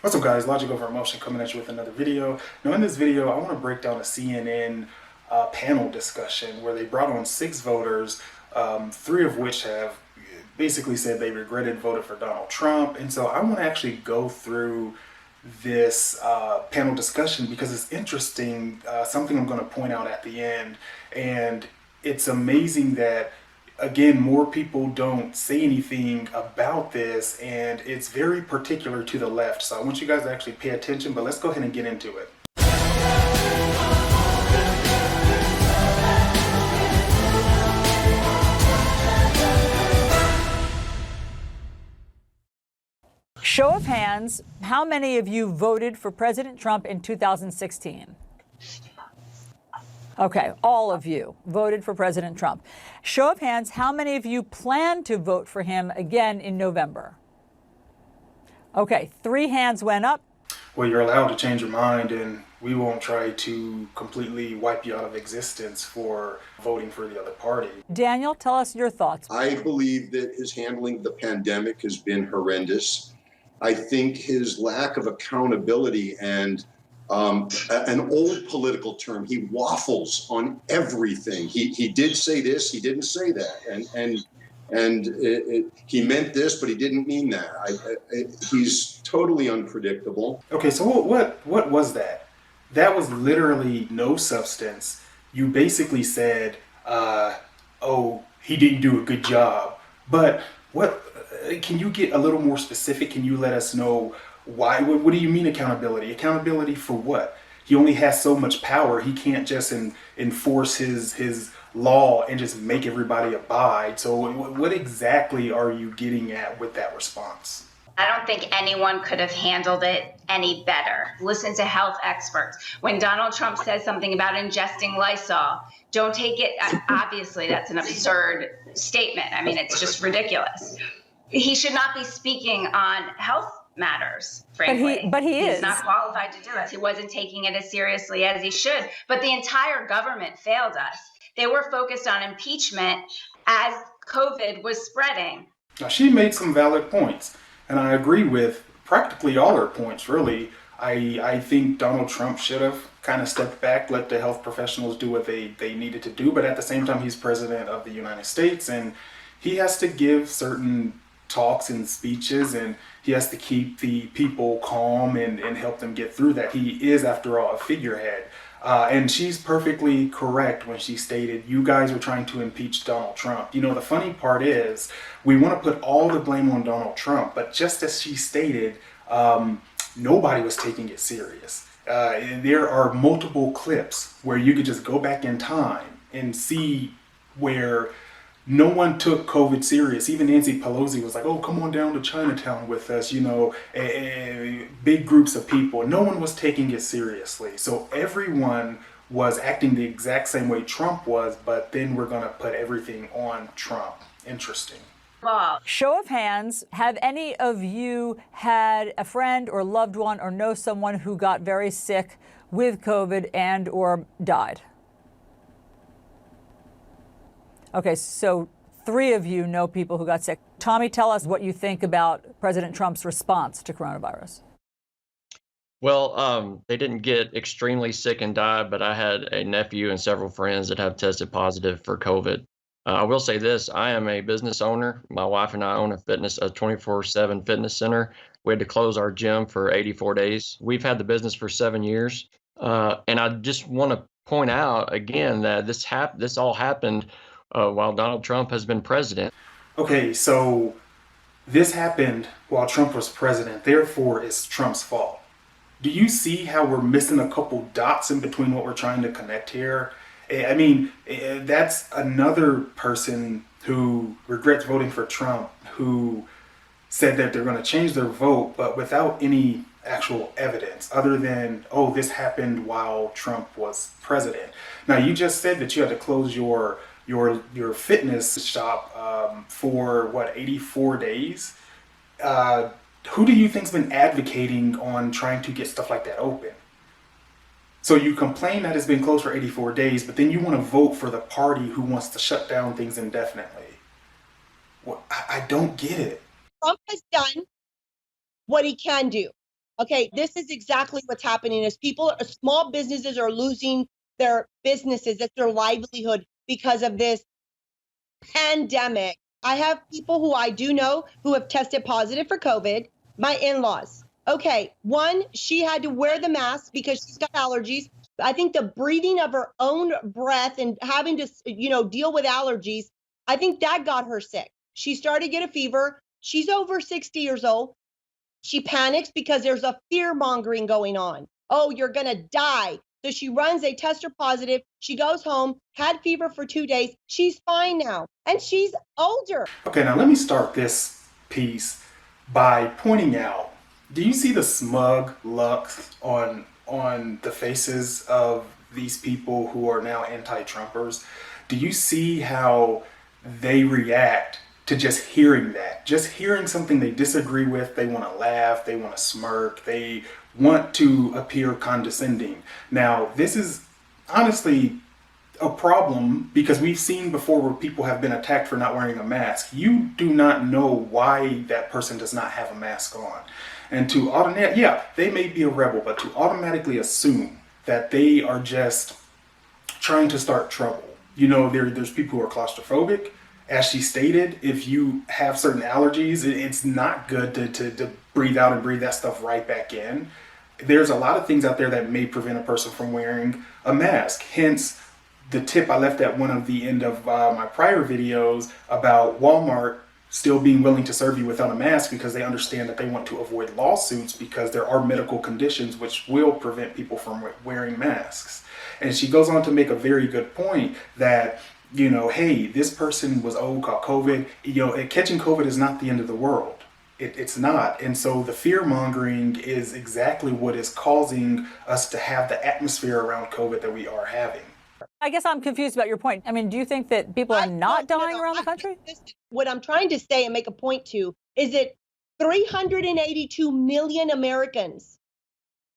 What's up, guys? Logic Over Emotion coming at you with another video. Now, in this video, I want to break down a CNN panel discussion where they brought on 6 voters, 3 of which have basically said they regretted voting for Donald Trump. And so I want to actually go through this panel discussion because it's interesting, something I'm going to point out at the end. And it's amazing that again, more people don't say anything about this, and it's very particular to the left. So I want you guys to actually pay attention, but let's go ahead and get into it. Show of hands, how many of you voted for President Trump in 2016? Okay, all of you voted for President Trump. Show of hands, how many of you plan to vote for him again in November? Okay, 3 hands went up. Well, you're allowed to change your mind, and we won't try to completely wipe you out of existence for voting for the other party. Daniel, tell us your thoughts. I believe that his handling of the pandemic has been horrendous. I think his lack of accountability and an old political term, he waffles on everything. He did say this, he didn't say that, he meant this, but he didn't mean that. He's totally unpredictable. Okay, so what was that? That was literally no substance. You basically said, "Oh, he didn't do a good job," but what? Can you get a little more specific? Can you let us know why? What do you mean accountability? Accountability for what? He only has so much power. He can't just enforce his law and just make everybody abide. So what exactly are you getting at with that response? I don't think anyone could have handled it any better. Listen to health experts. When Donald Trump says something about ingesting Lysol, don't take it. Obviously, that's an absurd statement. I mean, it's just ridiculous. He should not be speaking on health matters, frankly. But he is. He's not qualified to do it. He wasn't taking it as seriously as he should. But the entire government failed us. They were focused on impeachment as COVID was spreading. Now, she made some valid points, and I agree with practically all her points, really. I think Donald Trump should have kind of stepped back, let the health professionals do what they needed to do, but at the same time, he's president of the United States, and he has to give certain talks and speeches, and he has to keep the people calm and help them get through that. He is, after all, a figurehead. And she's perfectly correct when she stated, you guys are trying to impeach Donald Trump. You know, the funny part is, we want to put all the blame on Donald Trump, but just as she stated, nobody was taking it serious. There are multiple clips where you could just go back in time and see where no one took COVID serious. Even Nancy Pelosi was like, oh, come on down to Chinatown with us, you know, big groups of people. No one was taking it seriously. So everyone was acting the exact same way Trump was, but then we're going to put everything on Trump. Interesting. Show of hands, have any of you had a friend or loved one or know someone who got very sick with COVID and or died? Okay, so 3 of you know people who got sick. Tommy, tell us what you think about President Trump's response to coronavirus. Well, they didn't get extremely sick and die, but I had a nephew and several friends that have tested positive for COVID. I will say this, I am a business owner. My wife and I own a 24/7 fitness center. We had to close our gym for 84 days. We've had the business for 7 years. And I just want to point out again that this all happened while Donald Trump has been president. Okay, so this happened while Trump was president, therefore it's Trump's fault. Do you see how we're missing a couple dots in between what we're trying to connect here? I mean, that's another person who regrets voting for Trump, who said that they're going to change their vote, but without any actual evidence other than, oh, this happened while Trump was president. Now, you just said that you had to close your fitness shop for what, 84 days? Who do you think's been advocating on trying to get stuff like that open? So you complain that it's been closed for 84 days, but then you want to vote for the party who wants to shut down things indefinitely. Well, I don't get it. Trump has done what he can do. Okay, this is exactly what's happening is small businesses are losing their businesses, it's their livelihood because of this pandemic. I have people who I do know who have tested positive for COVID, my in-laws. Okay, one, she had to wear the mask because she's got allergies. I think the breathing of her own breath and having to, deal with allergies, I think that got her sick. She started to get a fever. She's over 60 years old. She panics because there's a fear mongering going on. Oh, you're going to die. So she runs, they test her positive. She goes home, had fever for 2 days. She's fine now. And she's older. Okay, now let me start this piece by pointing out, do you see the smug look on the faces of these people who are now anti-Trumpers? Do you see how they react to just hearing that? Just hearing something they disagree with, they want to laugh, they want to smirk, they want to appear condescending. Now, this is honestly a problem because we've seen before where people have been attacked for not wearing a mask. You do not know why that person does not have a mask on. And to they may be a rebel, but to automatically assume that they are just trying to start trouble. There's people who are claustrophobic. As she stated, if you have certain allergies, it's not good to breathe out and breathe that stuff right back in. There's a lot of things out there that may prevent a person from wearing a mask. Hence, the tip I left at one of the end of my prior videos about Walmart still being willing to serve you without a mask because they understand that they want to avoid lawsuits because there are medical conditions which will prevent people from wearing masks. And she goes on to make a very good point that, hey, this person was caught COVID. Catching COVID is not the end of the world. It's not. And so the fear mongering is exactly what is causing us to have the atmosphere around COVID that we are having. I guess I'm confused about your point. I mean, do you think that people are not dying around the country? What I'm trying to say and make a point to is that 382 million Americans,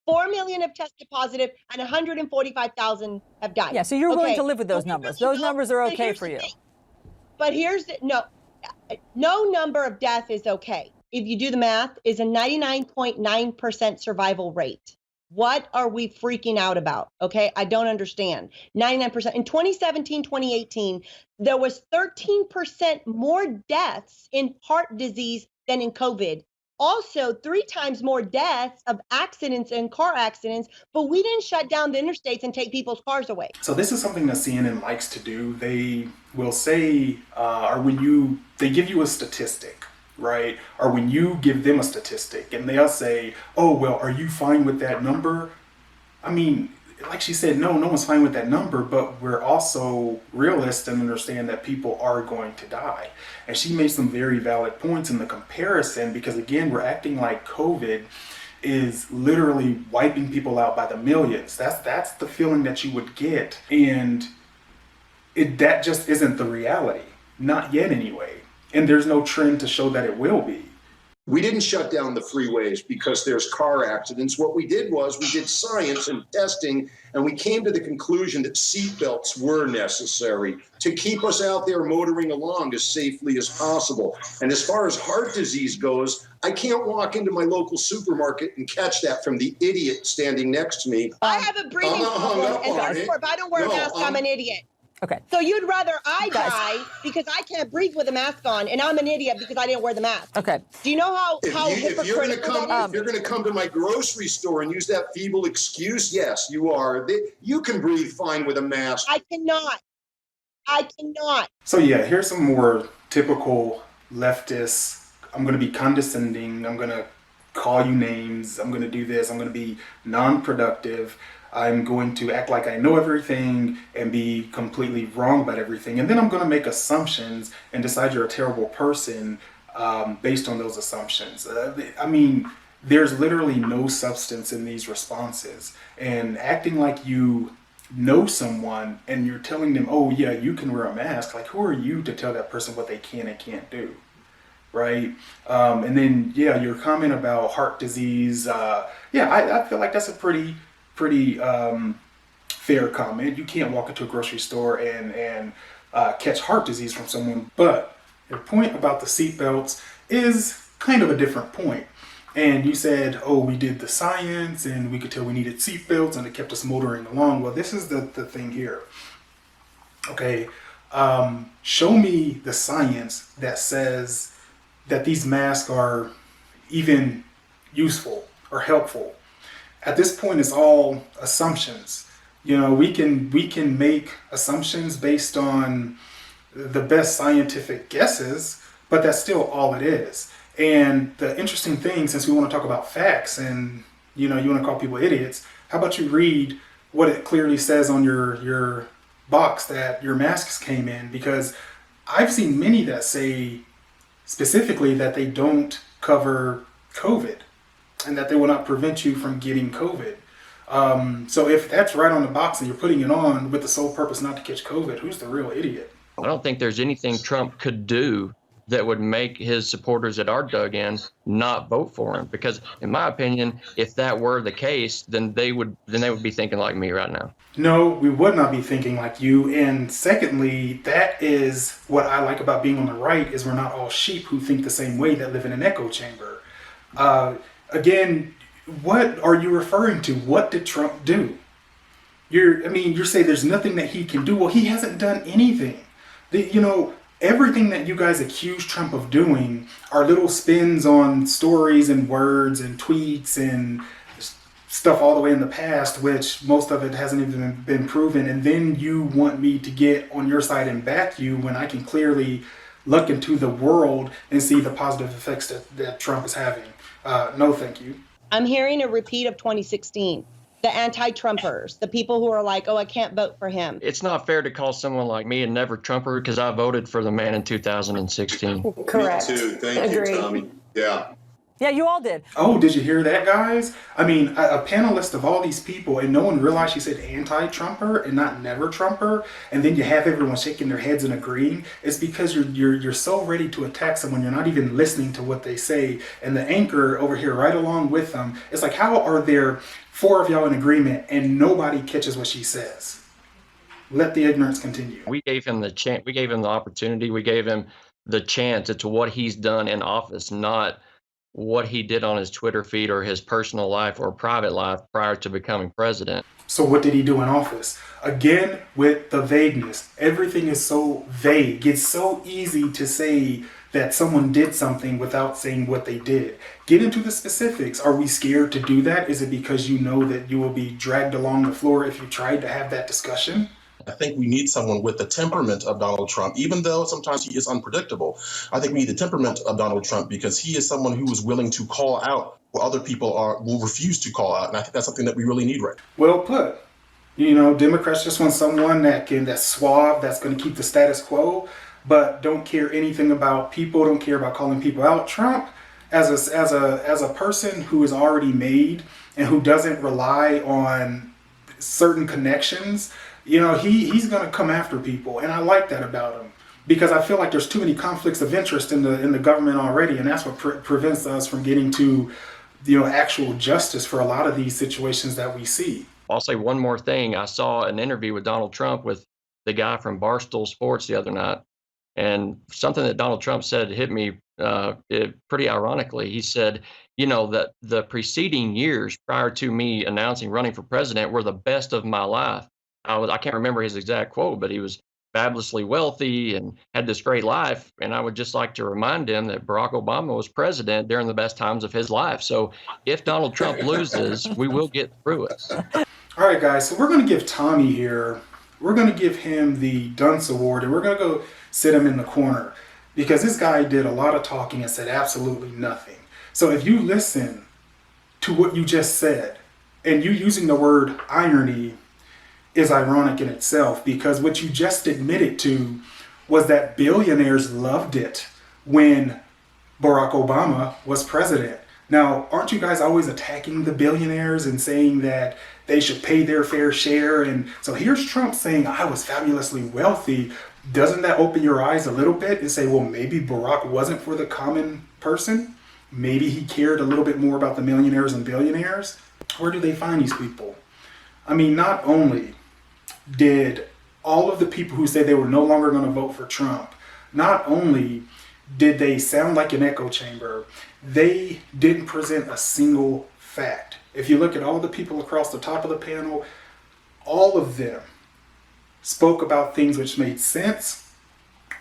4 million have tested positive and 145,000 have died. Yeah, so you're willing to live with those numbers. Those numbers are okay for you. But no number of death is okay. If you do the math, is a 99.9% survival rate. What are we freaking out about? Okay, I don't understand. 99%. In 2017, 2018, there was 13% more deaths in heart disease than in COVID. Also, 3 times more deaths of accidents and car accidents, but we didn't shut down the interstates and take people's cars away. So this is something that CNN likes to do. They will say, they give you a statistic, right? Or when you give them a statistic and they'll say, oh, well, are you fine with that number? I mean, like she said, no one's fine with that number, but we're also realists and understand that people are going to die. And she made some very valid points in the comparison because, again, we're acting like COVID is literally wiping people out by the millions. That's the feeling that you would get. And that just isn't the reality. Not yet anyway. And there's no trend to show that it will be. We didn't shut down the freeways because there's car accidents. What we did was we did science and testing, and we came to the conclusion that seatbelts were necessary to keep us out there motoring along as safely as possible. And as far as heart disease goes, I can't walk into my local supermarket and catch that from the idiot standing next to me. I have a breathing problem, and therefore, if I don't wear a mask, I'm an idiot. Okay. So you'd rather I die because I can't breathe with a mask on, and I'm an idiot because I didn't wear the mask. Okay. Do you know how if you're going hypocritical to come to my grocery store and use that feeble excuse, yes, you are. You can breathe fine with a mask. I cannot. So yeah, here's some more typical leftists. I'm going to be condescending. I'm going to call you names. I'm going to do this. I'm going to be non-productive. I'm going to act like I know everything and be completely wrong about everything. And then I'm going to make assumptions and decide you're a terrible person based on those assumptions. I mean, there's literally no substance in these responses. And acting like you know someone and you're telling them, oh yeah, you can wear a mask. Like, who are you to tell that person what they can and can't do? Right? And then, yeah, your comment about heart disease. I feel like that's a pretty fair comment. You can't walk into a grocery store and catch heart disease from someone. But your point about the seatbelts is kind of a different point. And you said, oh, we did the science and we could tell we needed seatbelts and it kept us motoring along. Well, this is the thing here. Okay, show me the science that says that these masks are even useful or helpful. At this point, it's all assumptions. You know, we can make assumptions based on the best scientific guesses, but that's still all it is. And the interesting thing, since we want to talk about facts and you know you want to call people idiots, how about you read what it clearly says on your box that your masks came in? Because I've seen many that say specifically that they don't cover COVID and that they will not prevent you from getting COVID. So if that's right on the box and you're putting it on with the sole purpose not to catch COVID, who's the real idiot? I don't think there's anything Trump could do that would make his supporters that are dug in not vote for him. Because in my opinion, if that were the case, then they would be thinking like me right now. No, we would not be thinking like you. And secondly, that is what I like about being on the right, is we're not all sheep who think the same way that live in an echo chamber. Again, what are you referring to? What did Trump do? You're saying there's nothing that he can do. Well, he hasn't done anything. Everything that you guys accuse Trump of doing are little spins on stories and words and tweets and stuff all the way in the past, which most of it hasn't even been proven. And then you want me to get on your side and back you when I can clearly look into the world and see the positive effects that Trump is having. No, thank you. I'm hearing a repeat of 2016. The anti-Trumpers, the people who are like, oh, I can't vote for him. It's not fair to call someone like me a never Trumper because I voted for the man in 2016. Correct. Me too. Thank Agree. you, Tommy. Yeah. Yeah, you all did. Oh, did you hear that, guys? I mean, a panelist of all these people, and no one realized she said anti-Trumper and not never Trumper, and then you have everyone shaking their heads and agreeing. It's because you're so ready to attack someone, you're not even listening to what they say. And the anchor over here, right along with them, it's like, how are there 4 of y'all in agreement and nobody catches what she says? Let the ignorance continue. We gave him the chance. We gave him the opportunity. We gave him the chance to what he's done in office, not what he did on his Twitter feed or his personal life or private life prior to becoming president. So what did he do in office? Again, with the vagueness. Everything is so vague. It's so easy to say that someone did something without saying what they did. Get into the specifics. Are we scared to do that? Is it because you know that you will be dragged along the floor if you tried to have that discussion? I think we need someone with the temperament of Donald Trump, even though sometimes he is unpredictable. I think we need the temperament of Donald Trump because he is someone who is willing to call out what other people will refuse to call out. And I think that's something that we really need right now. Well put. Democrats just want someone that's suave, that's going to keep the status quo, but don't care anything about people, don't care about calling people out. Trump, as a person who is already made and who doesn't rely on certain connections, he's going to come after people, and I like that about him because I feel like there's too many conflicts of interest in the government already, and that's what prevents us from getting to actual justice for a lot of these situations that we see. I'll say one more thing. I saw an interview with Donald Trump with the guy from Barstool Sports the other night, and something that Donald Trump said hit me pretty ironically. He said, that the preceding years prior to me announcing running for president were the best of my life. I can't remember his exact quote, but he was fabulously wealthy and had this great life. And I would just like to remind him that Barack Obama was president during the best times of his life. So if Donald Trump loses, we will get through it. All right, guys. So we're going to give Tommy here, we're going to give him the Dunce Award, and we're going to go sit him in the corner because this guy did a lot of talking and said absolutely nothing. So if you listen to what you just said, and you using the word irony is ironic in itself, because what you just admitted to was that billionaires loved it when Barack Obama was president. Now, aren't you guys always attacking the billionaires and saying that they should pay their fair share? And so here's Trump saying, I was fabulously wealthy. Doesn't that open your eyes a little bit and say, well, maybe Barack wasn't for the common person? Maybe he cared a little bit more about the millionaires and billionaires? Where do they find these people? I mean, not only did all of the people who said they were no longer going to vote for Trump, not only did they sound like an echo chamber? They didn't present a single fact. If you look at all the people across the top of the panel, all of them spoke about things which made sense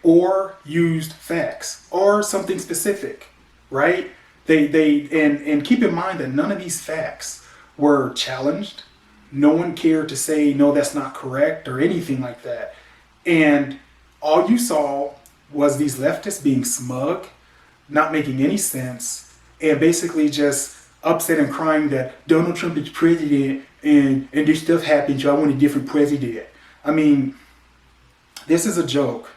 or used facts or something specific, right? And keep in mind that none of these facts were challenged. No one cared to say, no, that's not correct or anything like that. And all you saw was these leftists being smug, not making any sense, and basically just upset and crying that Donald Trump is president and this stuff happened, so I want a different president. I mean, this is a joke.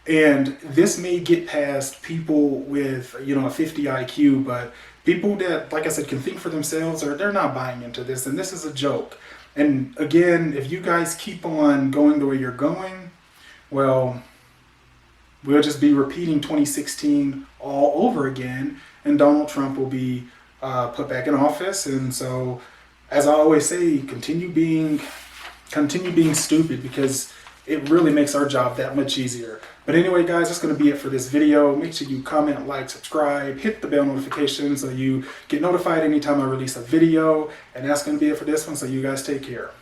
And this may get past people with, a 50 IQ, but people that, like I said, can think for themselves, or they're not buying into this, and this is a joke. And again, if you guys keep on going the way you're going, well, we'll just be repeating 2016 all over again, and Donald Trump will be put back in office. And so, as I always say, continue being stupid, because it really makes our job that much easier. But anyway, guys, that's going to be it for this video. Make sure you comment, like, subscribe, hit the bell notification so you get notified anytime I release a video. And that's going to be it for this one, so you guys take care.